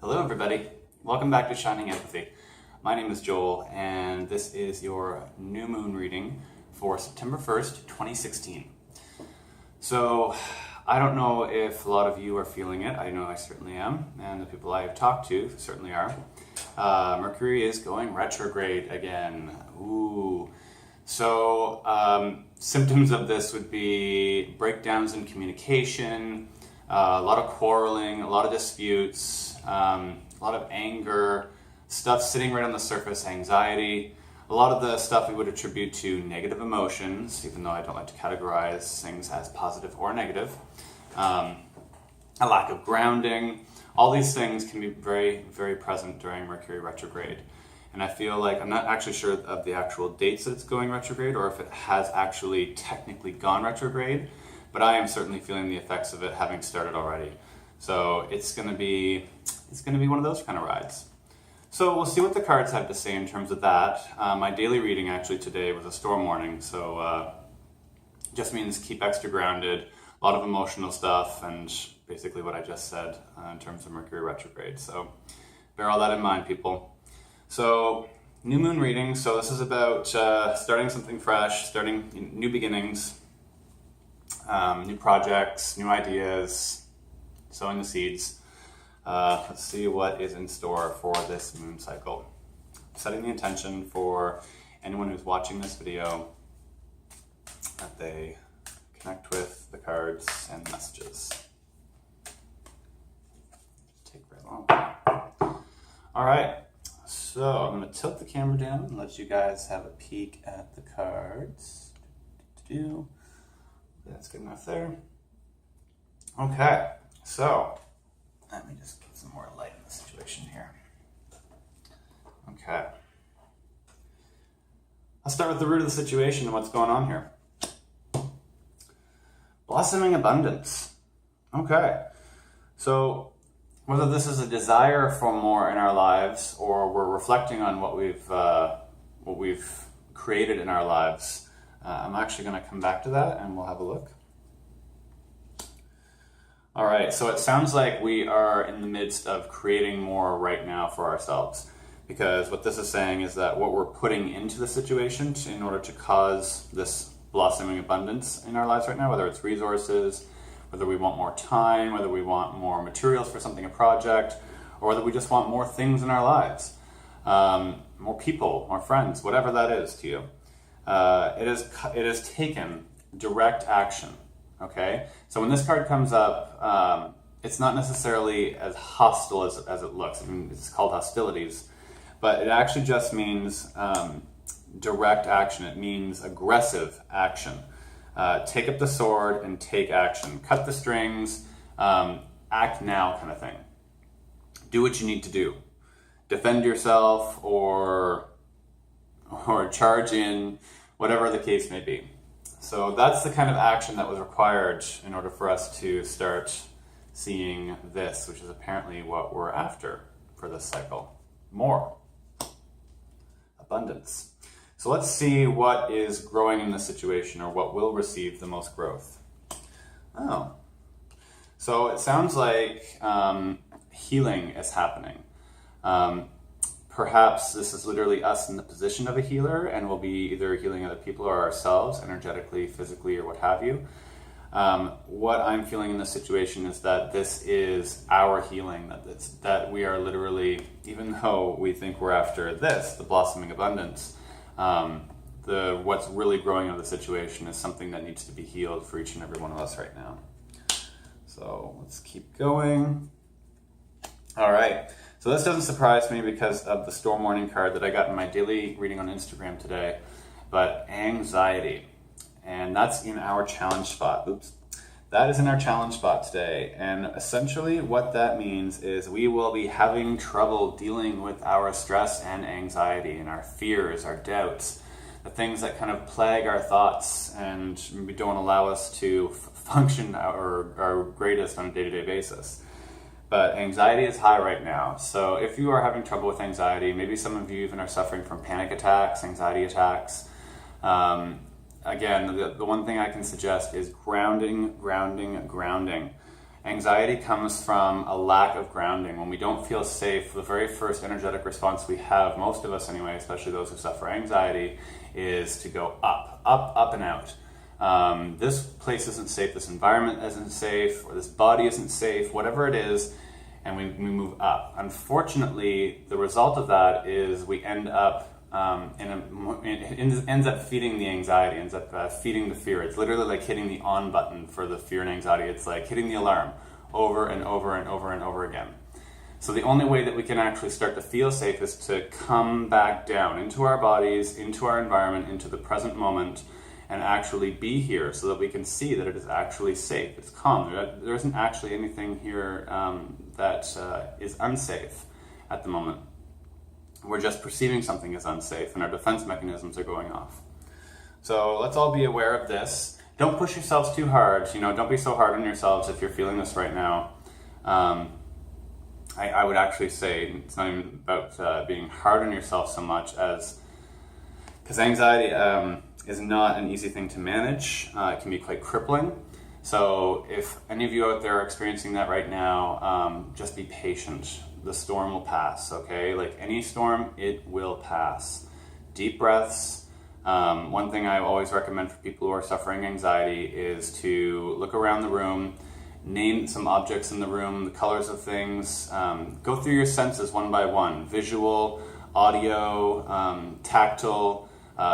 Hello everybody, welcome back to Shining Empathy. My name is Joel and this is your new moon reading for September 1st, 2016. So I don't know if a lot of you are feeling it. I know I certainly am, and the people I have talked to certainly are. Mercury is going retrograde again. Ooh. So symptoms of this would be breakdowns in communication, a lot of quarreling, a lot of disputes, a lot of anger, stuff sitting right on the surface, anxiety, a lot of the stuff we would attribute to negative emotions, even though I don't like to categorize things as positive or negative. A lack of grounding. All these things can be very, very present during Mercury retrograde. And I feel like, I'm not actually sure of the actual dates that it's going retrograde or if it has actually technically gone retrograde, but I am certainly feeling the effects of it having started already. So it's gonna be one of those kind of rides. So we'll see what the cards have to say in terms of that. My daily reading actually today was a storm warning, so just means keep extra grounded, a lot of emotional stuff, and basically what I just said in terms of Mercury retrograde. So bear all that in mind, people. So new moon reading, so this is about starting something fresh, starting new beginnings, new projects, new ideas, sowing the seeds. Let's see what is in store for this moon cycle. Setting the intention for anyone who's watching this video that they connect with the cards and messages. Take very long. All right, so I'm going to tilt the camera down and let you guys have a peek at the cards. That's good enough there. Okay, so let me just get some more light in the situation here. Okay. I'll start with the root of the situation and what's going on here. Blossoming abundance. Okay. So whether this is a desire for more in our lives or we're reflecting on what we've created in our lives, I'm actually going to come back to that and we'll have a look. All right, so it sounds like we are in the midst of creating more right now for ourselves, because what this is saying is that what we're putting into the situation in order to cause this blossoming abundance in our lives right now, whether it's resources, whether we want more time, whether we want more materials for something, a project, or whether we just want more things in our lives, more people, more friends, whatever that is to you. It has taken direct action. Okay, so when this card comes up, it's not necessarily as hostile as it looks. I mean, it's called hostilities, but it actually just means direct action. It means aggressive action. Take up the sword and take action. Cut the strings, act now kind of thing. Do what you need to do. Defend yourself or charge in, whatever the case may be. So that's the kind of action that was required in order for us to start seeing this, which is apparently what we're after for this cycle. More. Abundance. So let's see what is growing in this situation, or what will receive the most growth. Oh. So it sounds like healing is happening. Perhaps this is literally us in the position of a healer, and we'll be either healing other people or ourselves, energetically, physically, or what have you. What I'm feeling in this situation is that this is our healing, that we are literally, even though we think we're after this, the blossoming abundance, what's really growing out of the situation is something that needs to be healed for each and every one of us right now. So let's keep going. All right. So this doesn't surprise me because of the storm warning card that I got in my daily reading on Instagram today, but anxiety. And that's in our challenge spot. Oops. That is in our challenge spot today. And essentially what that means is we will be having trouble dealing with our stress and anxiety and our fears, our doubts, the things that kind of plague our thoughts and maybe don't allow us to function our greatest on a day-to-day basis. But anxiety is high right now. So if you are having trouble with anxiety, maybe some of you even are suffering from panic attacks, anxiety attacks. Again, the one thing I can suggest is grounding. Anxiety comes from a lack of grounding. When we don't feel safe, the very first energetic response we have, most of us anyway, especially those who suffer anxiety, is to go up, up, up and out. This place isn't safe, this environment isn't safe, or this body isn't safe, whatever it is, and we move up. Unfortunately, the result of that is we end up it ends up feeding the anxiety, ends up feeding the fear. It's literally like hitting the on button for the fear and anxiety. It's like hitting the alarm over and over and over and over again. So the only way that we can actually start to feel safe is to come back down into our bodies, into our environment, into the present moment, and actually be here so that we can see that it is actually safe. It's calm. There isn't actually anything here that is unsafe at the moment. We're just perceiving something as unsafe, and our defense mechanisms are going off. So let's all be aware of this. Don't push yourselves too hard. Don't be so hard on yourselves if you're feeling this right now. I would actually say it's not even about being hard on yourself so much as, because anxiety is not an easy thing to manage. It can be quite crippling. So if any of you out there are experiencing that right now, just be patient. The storm will pass, okay? Like any storm, it will pass. Deep breaths. One thing I always recommend for people who are suffering anxiety is to look around the room, name some objects in the room, the colors of things, go through your senses one by one. Visual, audio, tactile,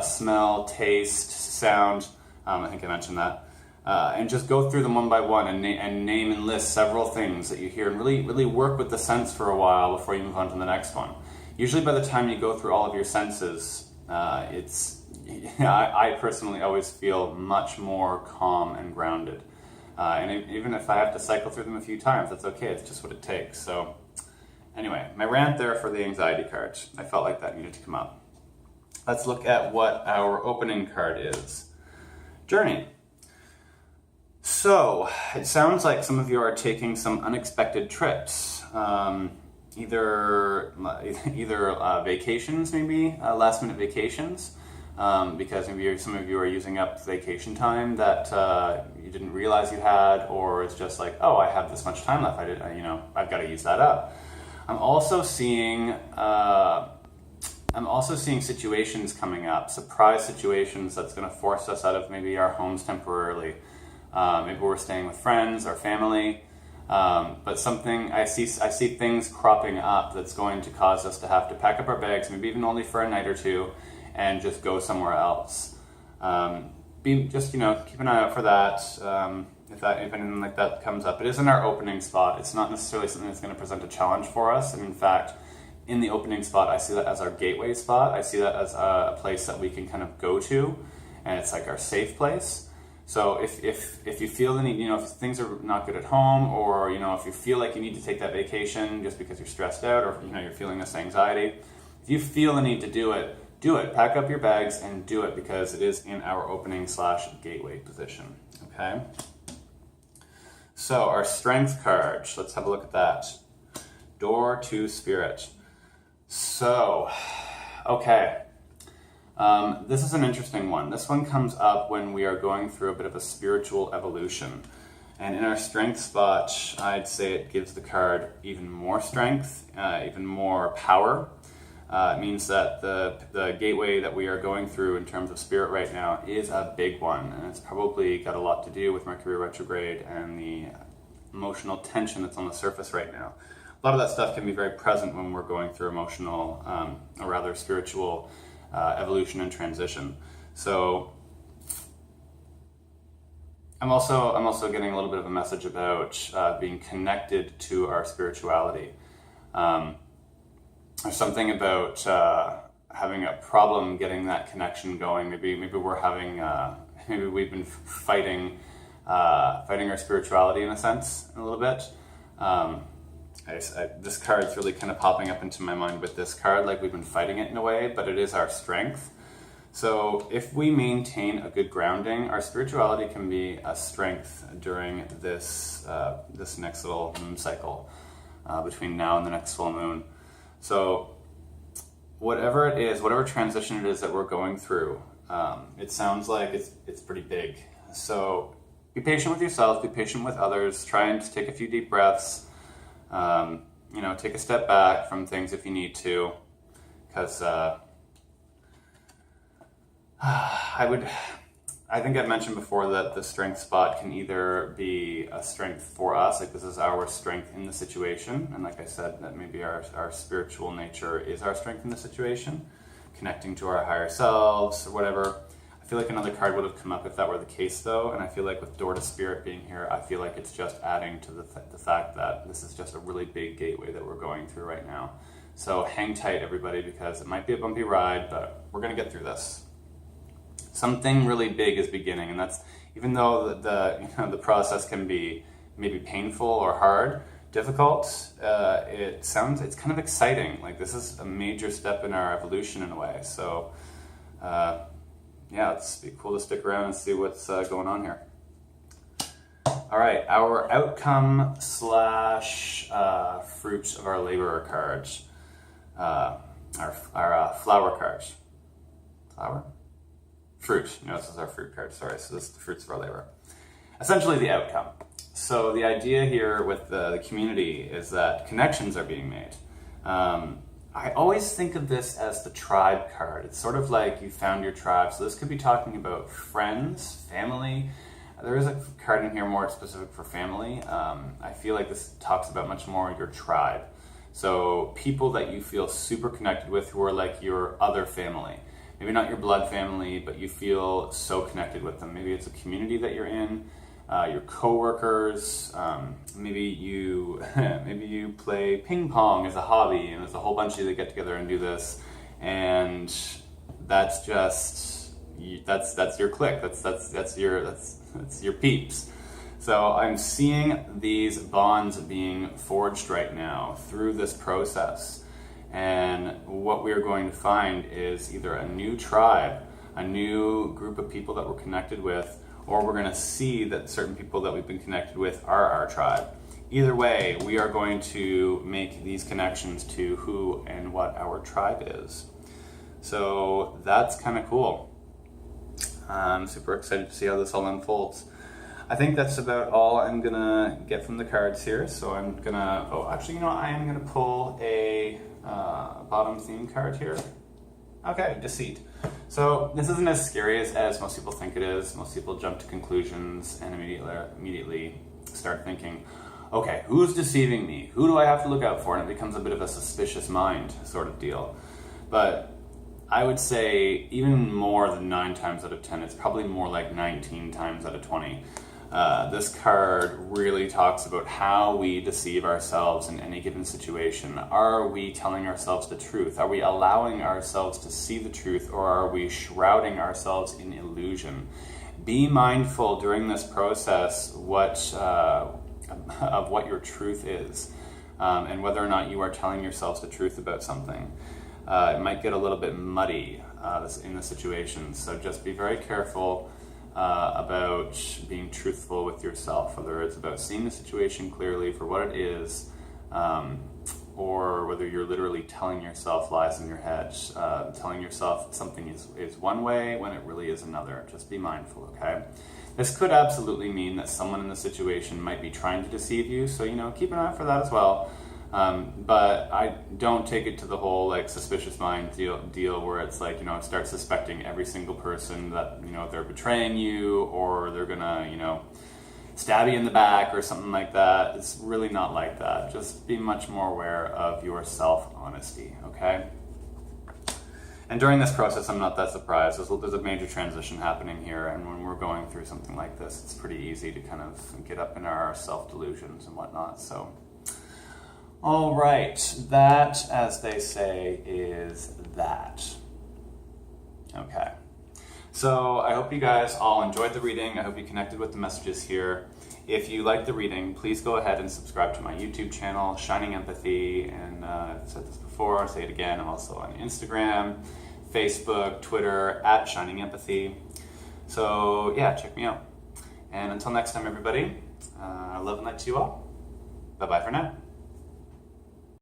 smell, taste, sound. I think I mentioned that. And just go through them one by one and name and list several things that you hear, and really work with the sense for a while before you move on to the next one. Usually by the time you go through all of your senses, I personally always feel much more calm and grounded. And even if I have to cycle through them a few times, that's okay. It's just what it takes. So anyway, my rant there for the anxiety card. I felt like that needed to come up. Let's look at what our opening card is. Journey. So, it sounds like some of you are taking some unexpected trips, either vacations maybe, last minute vacations, because maybe some of you are using up vacation time that you didn't realize you had, or it's just like, oh, I have this much time left, I've got to use that up. I'm also seeing situations coming up, surprise situations that's going to force us out of maybe our homes temporarily. Maybe we're staying with friends or family, but something I see things cropping up that's going to cause us to have to pack up our bags, maybe even only for a night or two, and just go somewhere else. Keep an eye out for that. If anything like that comes up, it is in our opening spot. It's not necessarily something that's going to present a challenge for us. And in fact, in the opening spot, I see that as our gateway spot. I see that as a place that we can kind of go to, and it's like our safe place. So if you feel the need, if things are not good at home, or if you feel like you need to take that vacation just because you're stressed out, or you're feeling this anxiety, if you feel the need to do it. Pack up your bags and do it, because it is in our opening / gateway position. Okay. So our strength card. Let's have a look at that. Door to Spirit. So, okay. This is an interesting one. This one comes up when we are going through a bit of a spiritual evolution. And in our strength spot, I'd say it gives the card even more strength, even more power. It means that the gateway that we are going through in terms of spirit right now is a big one. And it's probably got a lot to do with Mercury retrograde and the emotional tension that's on the surface right now. A lot of that stuff can be very present when we're going through emotional, or rather spiritual evolution and transition. So I'm also getting a little bit of a message about being connected to our spirituality. There's something about having a problem getting that connection going. Maybe we're having maybe we've been fighting our spirituality in a sense, a little bit. This card's really kind of popping up into my mind with this card, like we've been fighting it in a way, but it is our strength. So if we maintain a good grounding, our spirituality can be a strength during this next little moon cycle, between now and the next full moon. So whatever it is, whatever transition it is that we're going through, it sounds like it's pretty big. So be patient with yourself, be patient with others, try and take a few deep breaths, take a step back from things if you need to, because I think I've mentioned before that the strength spot can either be a strength for us, like this is our strength in the situation, and like I said, that maybe our spiritual nature is our strength in the situation, connecting to our higher selves or whatever. I feel like another card would have come up if that were the case though, and I feel like with Door to Spirit being here, I feel like it's just adding to the fact that this is just a really big gateway that we're going through right now. So hang tight everybody, because it might be a bumpy ride, but we're going to get through this. Something really big is beginning, and that's, even though the process can be maybe painful or hard, difficult, it's kind of exciting. Like this is a major step in our evolution in a way. So it's be cool to stick around and see what's going on here. All right, our outcome / fruits of our labor cards, our flower cards. Flower? Fruit. No, this is our fruit card. Sorry, so this is the fruits of our labor. Essentially the outcome. So the idea here with the community is that connections are being made. I always think of this as the tribe card. It's sort of like you found your tribe. So this could be talking about friends, family. There is a card in here more specific for family. I feel like this talks about much more your tribe. So people that you feel super connected with, who are like your other family. Maybe not your blood family, but you feel so connected with them. Maybe it's a community that you're in, your coworkers. Maybe you play ping pong as a hobby, and there's a whole bunch of you that get together and do this, and that's your clique. That's your peeps. So I'm seeing these bonds being forged right now through this process. And what we're going to find is either a new tribe, a new group of people that we're connected with, or we're going to see that certain people that we've been connected with are our tribe. Either way, we are going to make these connections to who and what our tribe is. So that's kind of cool. I'm super excited to see how this all unfolds. I think that's about all I'm going to get from the cards here. So I'm going to, I am going to pull a bottom theme card here. Okay, deceit. So this isn't as scary as most people think it is. Most people jump to conclusions and immediately start thinking, okay, who's deceiving me? Who do I have to look out for? And it becomes a bit of a suspicious mind sort of deal. But I would say even more than 9 times out of 10, it's probably more like 19 times out of 20. This card really talks about how we deceive ourselves in any given situation. Are we telling ourselves the truth? Are we allowing ourselves to see the truth, or are we shrouding ourselves in illusion? Be mindful during this process of what your truth is, and whether or not you are telling yourselves the truth about something. It might get a little bit muddy in the situation, so just be very careful about being truthful with yourself, whether it's about seeing the situation clearly for what it is, or whether you're literally telling yourself lies in your head, telling yourself something is one way when it really is another. Just be mindful, okay? This could absolutely mean that someone in the situation might be trying to deceive you, so keep an eye out for that as well. But I don't take it to the whole suspicious mind deal where it's start suspecting every single person that they're betraying you, or they're gonna stab you in the back or something like that. It's really not like that. Just be much more aware of your self-honesty, okay? And during this process, I'm not that surprised. There's a major transition happening here, and when we're going through something like this, it's pretty easy to kind of get up in our self-delusions and whatnot. So, all right, that, as they say, is that. Okay. So I hope you guys all enjoyed the reading. I hope you connected with the messages here. If you liked the reading, please go ahead and subscribe to my YouTube channel, Shining Empathy. And I've said this before, I'll say it again. I'm also on Instagram, Facebook, Twitter, @Shining Empathy. So yeah, check me out. And until next time, everybody, love and light to you all. Bye-bye for now.